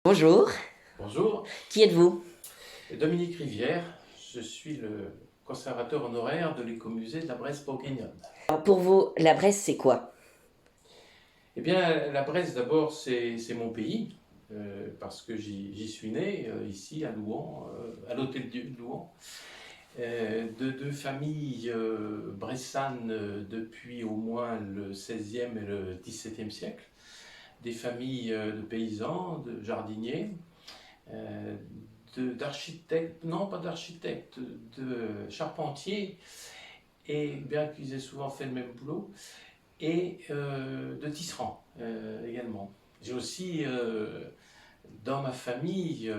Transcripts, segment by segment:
Bonjour, Bonjour, qui êtes-vous? Dominique Rivière, je suis le conservateur honoraire de l'écomusée de la Bresse bourguignonne. Alors pour vous, la Bresse, c'est quoi? Eh bien, la Bresse d'abord c'est mon pays, parce que j'y suis né, ici à Louhans, à l'Hôtel-Dieu de Louhans, de deux familles bressanes depuis au moins le XVIe et le XVIIe siècle, des familles de paysans, de jardiniers, euh, d'architectes, non pas d'architectes, de charpentiers, et bien qu'ils aient souvent fait le même boulot, et de tisserands également. J'ai aussi dans ma famille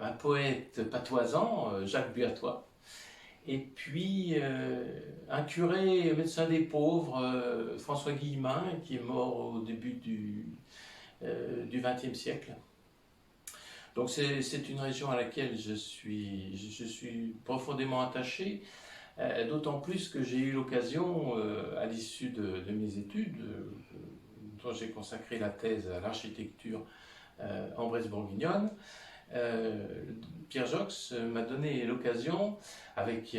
un poète patoisant, Jacques Buatois, et puis un curé médecin des pauvres, François Guillemin, qui est mort au début du XXe siècle. Donc c'est une région à laquelle je suis profondément attaché, d'autant plus que j'ai eu l'occasion, à l'issue de mes études, dont j'ai consacré la thèse à l'architecture en Bresse-Bourguignonne, euh, Pierre Jox m'a donné l'occasion, avec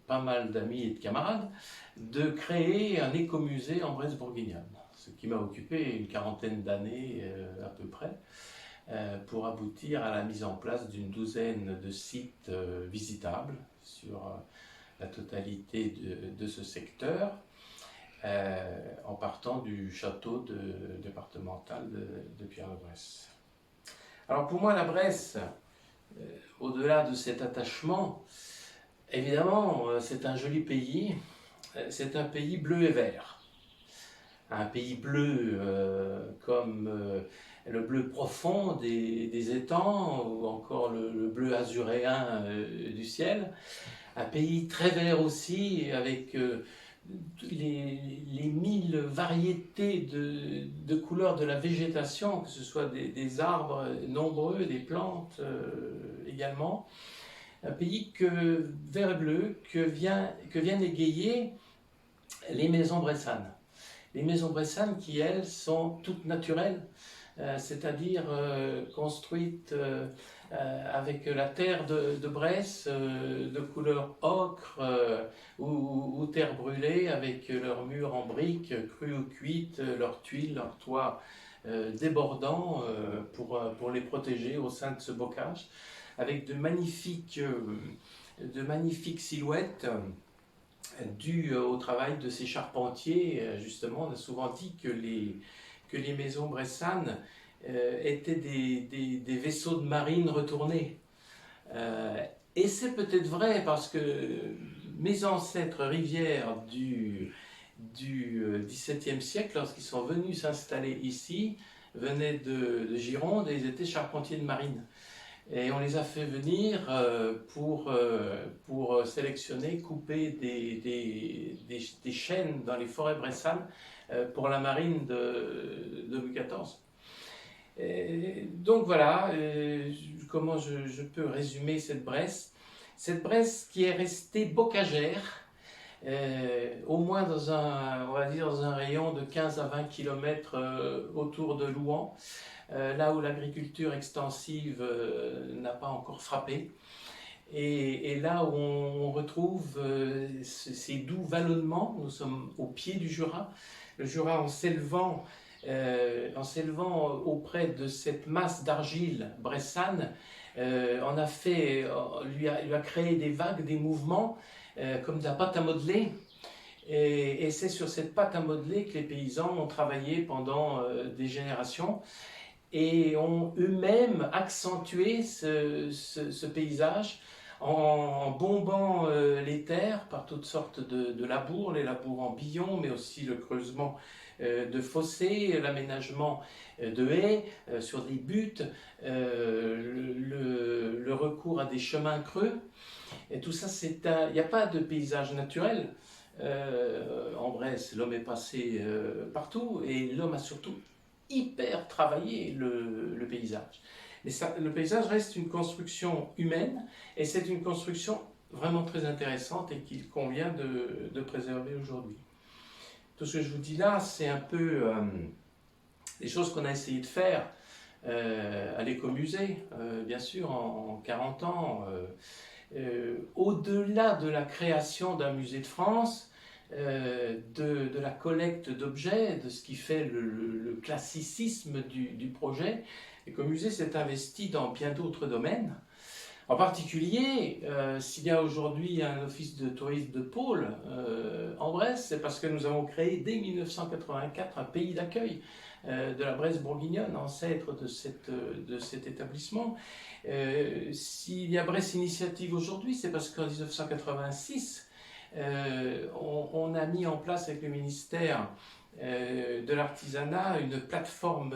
pas mal d'amis et de camarades, de créer un écomusée en Bresse-Bourguignonne, ce qui m'a occupé une quarantaine d'années à peu près, pour aboutir à la mise en place d'une douzaine de sites visitables sur la totalité de ce secteur, en partant du château départemental de Pierre-de-Bresse. Alors pour moi, la Bresse, au-delà de cet attachement, évidemment, c'est un joli pays, c'est un pays bleu et vert. Un pays bleu comme le bleu profond des étangs ou encore le bleu azuréen du ciel. Un pays très vert aussi avec les mille variétés de couleurs de la végétation, que ce soit des arbres nombreux, des plantes également. Un pays vert et bleu que viennent égayer les maisons bressanes. Les maisons bressanes qui, elles, sont toutes naturelles, c'est-à-dire construites avec la terre de Bresse, de couleur ocre ou terre brûlée, avec leurs murs en briques, crues ou cuites, leurs tuiles, leurs toits débordants pour les protéger au sein de ce bocage, avec de magnifiques silhouettes dû au travail de ces charpentiers. Justement, on a souvent dit que les maisons bressanes étaient des vaisseaux de marine retournés. Et c'est peut-être vrai parce que mes ancêtres rivières du XVIIe siècle, lorsqu'ils sont venus s'installer ici, venaient de Gironde et ils étaient charpentiers de marine. Et on les a fait venir pour sélectionner, couper des chênes dans les forêts bressanes pour la marine de Louis XIV. Et donc voilà, comment je peux résumer cette Bresse. Cette Bresse qui est restée bocagère, au moins on va dire dans un rayon de 15 à 20 km autour de Louhans, là où l'agriculture extensive n'a pas encore frappé. Et là où on retrouve ces doux vallonnements. Nous sommes au pied du Jura, le Jura en s'élevant auprès de cette masse d'argile bressane, lui a créé des vagues, des mouvements, comme de la pâte à modeler. Et c'est sur cette pâte à modeler que les paysans ont travaillé pendant des générations et ont eux-mêmes accentué ce paysage en bombant les terres par toutes sortes de labours, les labours en billon, mais aussi le creusement de fossés, l'aménagement de haies sur des buttes, le recours à des chemins creux. Et tout ça, il n'y a pas de paysage naturel. En Bresse, l'homme est passé partout et l'homme a surtout hyper travaillé le paysage. Mais ça, le paysage reste une construction humaine et c'est une construction vraiment très intéressante et qu'il convient de préserver aujourd'hui. Tout ce que je vous dis là, c'est un peu les choses qu'on a essayé de faire à l'écomusée, bien sûr, en 40 ans. Au-delà de la création d'un musée de France, de la collecte d'objets, de ce qui fait le classicisme du projet, l'écomusée s'est investi dans bien d'autres domaines. En particulier, s'il y a aujourd'hui un office de tourisme de pôle en Bresse, c'est parce que nous avons créé dès 1984 un pays d'accueil de la Bresse bourguignonne, ancêtre de cet établissement. S'il y a Bresse Initiative aujourd'hui, c'est parce qu'en 1986, on a mis en place avec le ministère de l'artisanat une plateforme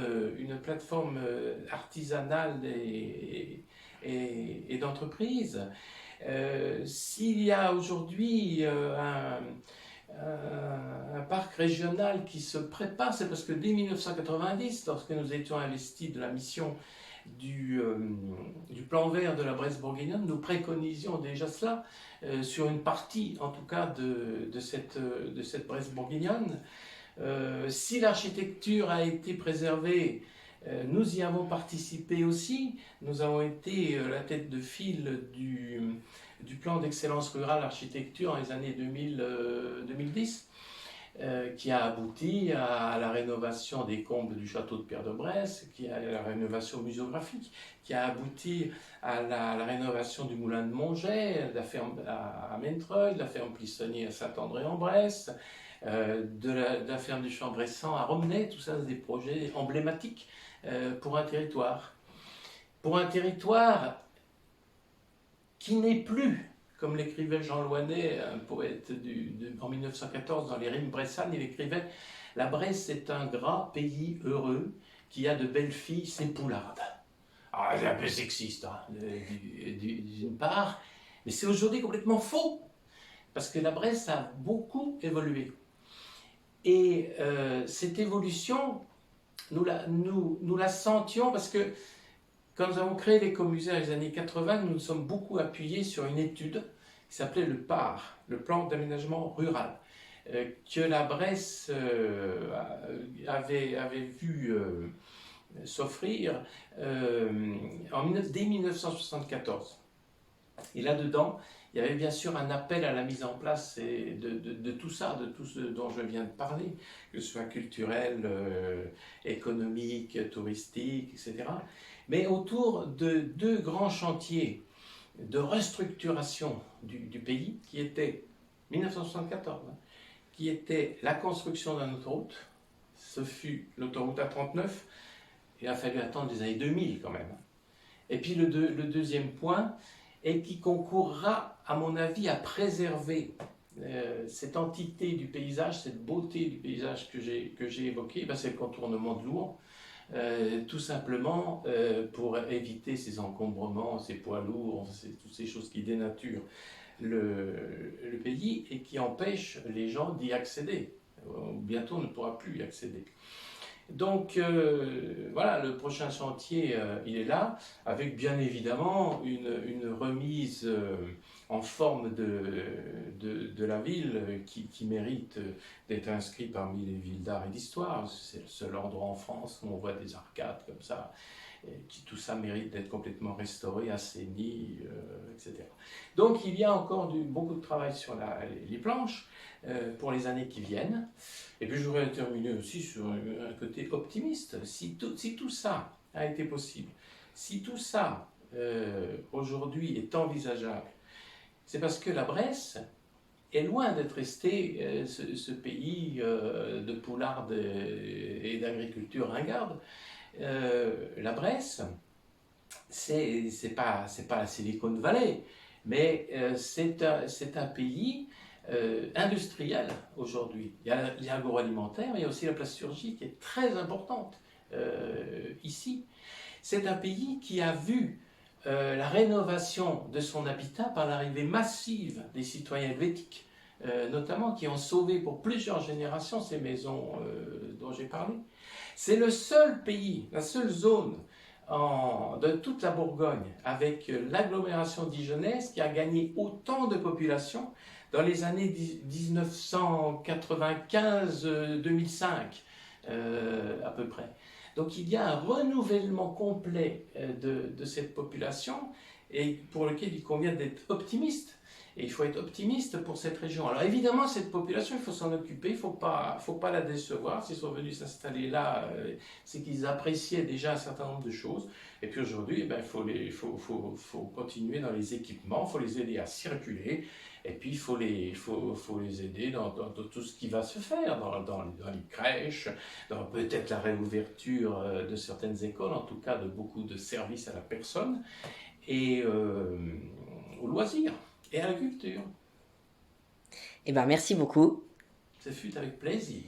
artisanale et d'entreprise. S'il y a aujourd'hui un parc régional qui se prépare, c'est parce que dès 1990, lorsque nous étions investis de la mission du plan vert de la Bresse bourguignonne, nous préconisions déjà cela sur une partie, en tout cas, de cette Bresse bourguignonne. Si l'architecture a été préservée, nous y avons participé aussi. Nous avons été la tête de file du plan d'excellence rurale architecture dans les années 2010, qui a abouti à la rénovation des combles du château de Pierre-de-Bresse, qui a la rénovation muséographique, qui a abouti à la rénovation du moulin de Montget, de la ferme à Mentreuil, de la ferme Plissonnier à Saint-André-en-Bresse, de la ferme du Champ-Bressan à Romney. Tout ça, c'est des projets emblématiques pour un territoire. Pour un territoire qui n'est plus, comme l'écrivait Jean Loinet, un poète en 1914 dans les rimes bressanes, il écrivait « La Bresse est un gras pays heureux qui a de belles filles, c'est Poularde ». Ah, c'est un peu sexiste, hein, d'une part, mais c'est aujourd'hui complètement faux, parce que la Bresse a beaucoup évolué. Et cette évolution, nous la sentions parce que quand nous avons créé l'écomusée dans les années 80, nous nous sommes beaucoup appuyés sur une étude qui s'appelait le PAR, le plan d'aménagement rural, que la Bresse avait vu s'offrir dès 1974. Et là-dedans, il y avait bien sûr un appel à la mise en place de tout ça, de tout ce dont je viens de parler, que ce soit culturel, économique, touristique, etc. Mais autour de deux grands chantiers de restructuration du pays, qui étaient 1974, qui était la construction d'une autoroute. Ce fut l'autoroute A39. Il a fallu attendre les années 2000 quand même. Et puis le deuxième point, et qui concourra, à mon avis, à préserver cette entité du paysage, cette beauté du paysage que j'ai évoqué, c'est le contournement de Louhans. Tout simplement pour éviter ces encombrements, ces poids lourds, toutes ces choses qui dénaturent le pays et qui empêchent les gens d'y accéder. Bientôt on ne pourra plus y accéder. Donc voilà, le prochain chantier, il est là, avec bien évidemment une remise en forme de la ville qui mérite d'être inscrite parmi les villes d'art et d'histoire. C'est le seul endroit en France où on voit des arcades comme ça, tout ça mérite d'être complètement restauré, assaini, etc. Donc il y a encore beaucoup de travail sur les planches pour les années qui viennent. Et puis je voudrais terminer aussi sur un côté optimiste. Si tout ça a été possible, si tout ça aujourd'hui est envisageable, c'est parce que la Bresse est loin d'être resté ce pays de poularde et d'agriculture ringarde. La Bresse, c'est pas la Silicon Valley, mais c'est un pays industriel aujourd'hui. Il y a l'agroalimentaire, mais il y a aussi la plasturgie qui est très importante ici. C'est un pays qui a vu la rénovation de son habitat par l'arrivée massive des citoyens helvétiques, notamment qui ont sauvé pour plusieurs générations ces maisons dont j'ai parlé. C'est le seul pays, la seule zone de toute la Bourgogne avec l'agglomération dijonnaise qui a gagné autant de population dans les années 1995-2005 à peu près. Donc il y a un renouvellement complet de cette population et pour lequel il convient d'être optimiste. Et il faut être optimiste pour cette région. Alors évidemment, cette population, il faut s'en occuper, il faut pas la décevoir. S'ils sont venus s'installer là, c'est qu'ils appréciaient déjà un certain nombre de choses. Et puis aujourd'hui, eh ben, faut continuer dans les équipements, il faut les aider à circuler. Et puis il faut les aider dans tout ce qui va se faire, dans les crèches, dans peut-être la réouverture de certaines écoles, en tout cas de beaucoup de services à la personne, et aux loisirs et à la culture. Eh ben, merci beaucoup. Ce fut avec plaisir.